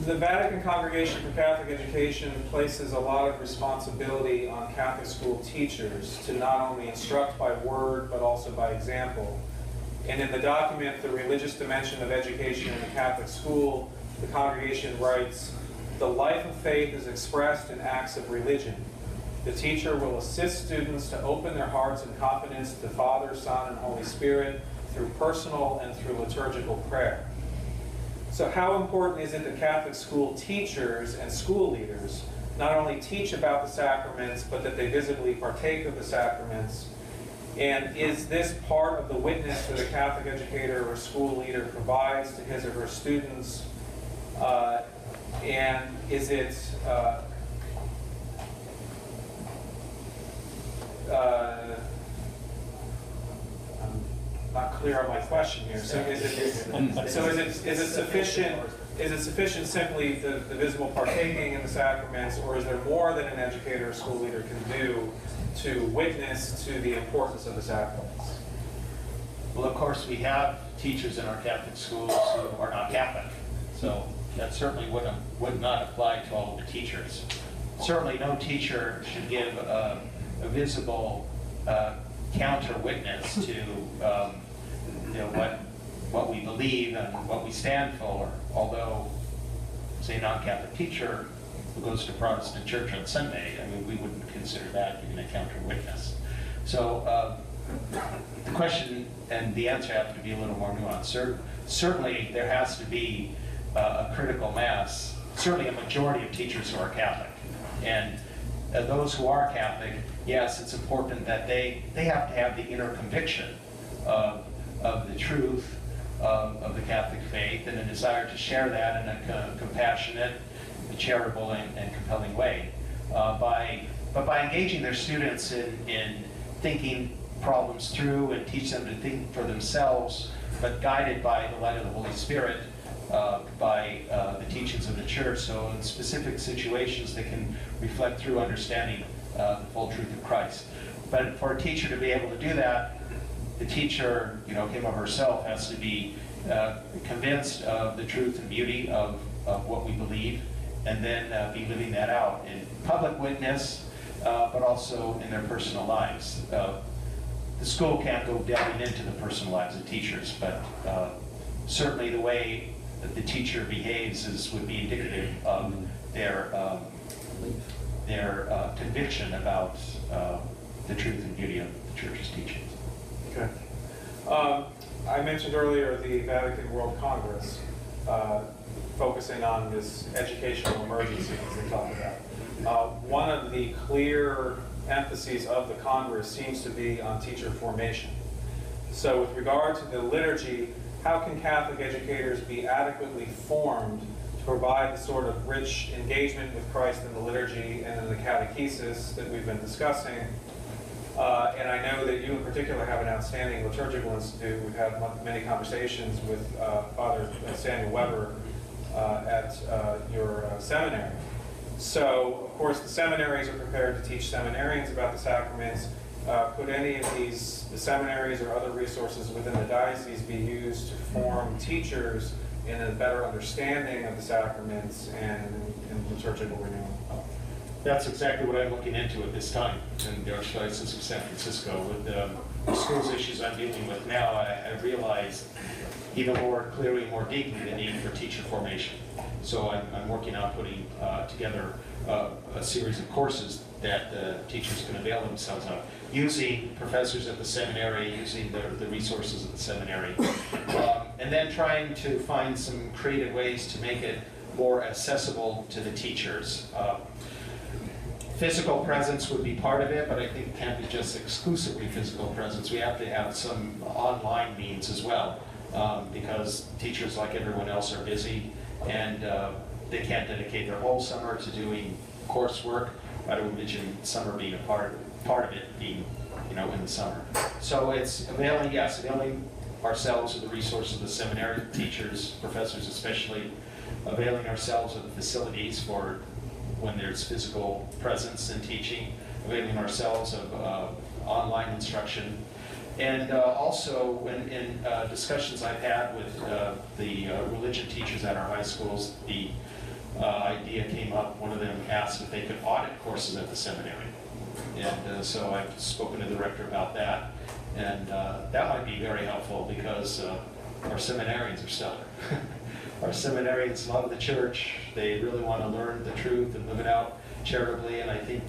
The Vatican Congregation for Catholic Education places a lot of responsibility on Catholic school teachers to not only instruct by word, but also by example. And in the document, The Religious Dimension of Education in the Catholic School, the congregation writes, "The life of faith is expressed in acts of religion. The teacher will assist students to open their hearts in confidence to the Father, Son, and Holy Spirit through personal and through liturgical prayer." So how important is it that Catholic school teachers and school leaders not only teach about the sacraments, but that they visibly partake of the sacraments? And is this part of the witness that a Catholic educator or school leader provides to his or her students? And is it I'm not clear on my question here. So is it sufficient? Is it sufficient simply the visible partaking in the sacraments, or is there more that an educator or school leader can do to witness to the importance of the sacraments? Well, of course, we have teachers in our Catholic schools who are not Catholic, so that certainly would not apply to all of the teachers. Certainly, no teacher should give a visible counter witness to what we believe and what we stand for. Although, say, a non-Catholic teacher who goes to Protestant church on Sunday, I mean, we wouldn't consider that giving a counter witness. So the question and the answer have to be a little more nuanced. Certainly, there has to be a critical mass, certainly a majority of teachers who are Catholic. And those who are Catholic, yes, it's important that they have to have the inner conviction of the truth of the Catholic faith and a desire to share that in a compassionate, charitable, and compelling way. But by engaging their students in thinking problems through and teach them to think for themselves, but guided by the light of the Holy Spirit, by the teachings of the Church. So in specific situations, they can reflect through understanding the full truth of Christ. But for a teacher to be able to do that, the teacher, him or herself, has to be convinced of the truth and beauty of what we believe, and then be living that out in public witness, but also in their personal lives. The school can't go delving into the personal lives of teachers, but certainly the way that the teacher behaves would be indicative of their conviction about the truth and beauty of the Church's teachings. Okay. I mentioned earlier the Vatican World Congress, focusing on this educational emergency, as they talk about. One of the clear emphases of the Congress seems to be on teacher formation. So with regard to the liturgy, how can Catholic educators be adequately formed to provide the sort of rich engagement with Christ in the liturgy and in the catechesis that we've been discussing? And I know that you in particular have an outstanding liturgical institute. We've had many conversations with Father Samuel Weber at your seminary. So, of course, the seminaries are prepared to teach seminarians about the sacraments. Could any of the seminaries or other resources within the diocese be used to form teachers in a better understanding of the sacraments and in liturgical renewal? That's exactly what I'm looking into at this time in the Archdiocese of San Francisco. With the schools issues I'm dealing with now, I realized even more clearly, more deeply, the need for teacher formation. So I'm working on putting together a series of courses that teachers can avail themselves of, using professors at the seminary, using the resources of the seminary, and then trying to find some creative ways to make it more accessible to the teachers. Physical presence would be part of it, but I think it can't be just exclusively physical presence. We have to have some online means as well, because teachers, like everyone else, are busy, and they can't dedicate their whole summer to doing coursework. I don't envision summer being a part of it being, in the summer. So it's availing ourselves of the resources of the seminary, teachers, professors especially, availing ourselves of the facilities for when there's physical presence in teaching, availing ourselves of online instruction, and also in discussions I've had with the religion teachers at our high schools, the idea came up. One of them asked if they could audit courses at the seminary. And so I've spoken to the rector about that. And that might be very helpful because our seminarians are stellar. Our seminarians love the church. They really want to learn the truth and live it out charitably. And I think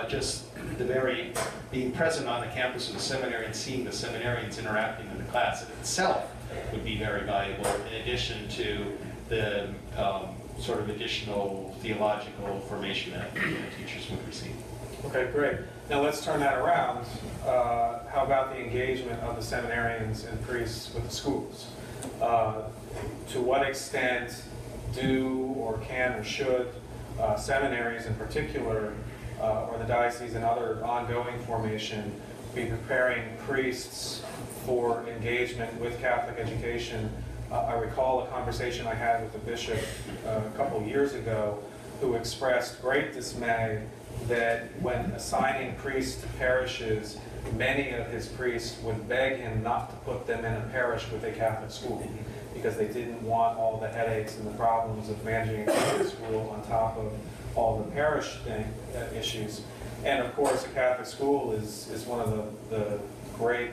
just the very being present on the campus of the seminary and seeing the seminarians interacting in the class in itself would be very valuable, in addition to the sort of additional theological formation that teachers would receive. Okay, great. Now let's turn that around. How about the engagement of the seminarians and priests with the schools? To what extent do or can or should seminaries in particular, or the diocese and other ongoing formation, be preparing priests for engagement with Catholic education? I recall a conversation I had with the bishop a couple years ago, who expressed great dismay that when assigning priests to parishes, many of his priests would beg him not to put them in a parish with a Catholic school, because they didn't want all the headaches and the problems of managing a Catholic school on top of all the parish issues. And of course, a Catholic school is one of the great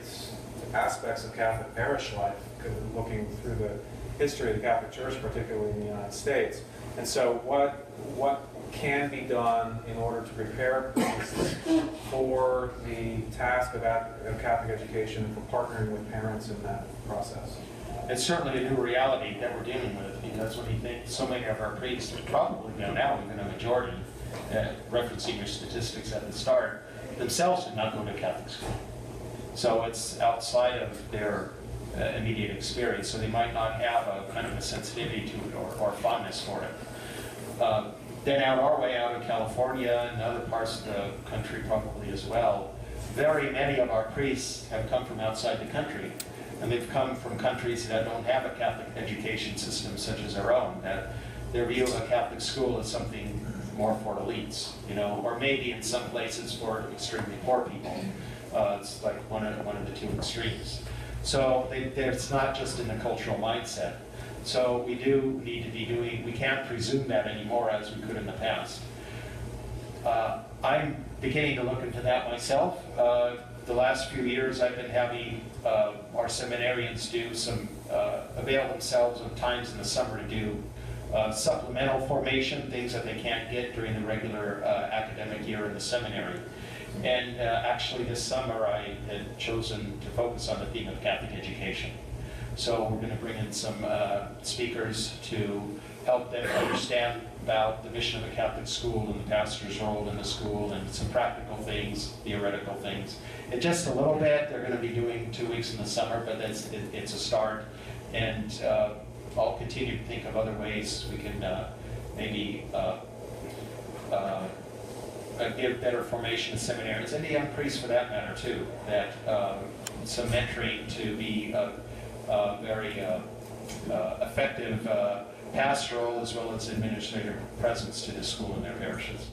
aspects of Catholic parish life, looking through the history of the Catholic Church, particularly in the United States. And so what can be done in order to prepare priests for the task of Catholic education and for partnering with parents in that process? It's certainly a new reality that we're dealing with, because when you think so many of our priests, probably now even a majority, referencing your statistics at the start, themselves did not go to Catholic school. So it's outside of their immediate experience, so they might not have a kind of a sensitivity to it or fondness for it. Then our way out in California and other parts of the country probably as well, very many of our priests have come from outside the country, and they've come from countries that don't have a Catholic education system such as our own, that their view of a Catholic school is something more for elites, or maybe in some places for extremely poor people. It's like one of the two extremes. So it's not just in the cultural mindset. So we do need to be we can't presume that anymore as we could in the past. I'm beginning to look into that myself. The last few years I've been having our seminarians do avail themselves of times in the summer to do supplemental formation, things that they can't get during the regular academic year in the seminary. And actually this summer I had chosen to focus on the theme of Catholic education. So we're going to bring in some speakers to help them understand about the mission of a Catholic school and the pastor's role in the school, and some practical things, theoretical things. And just a little bit, they're going to be doing 2 weeks in the summer, but it's a start. And I'll continue to think of other ways we can maybe give better formation to seminaries, and the young priests for that matter too, that some mentoring to be very effective pastoral as well as administrative presence to the school and their parishes.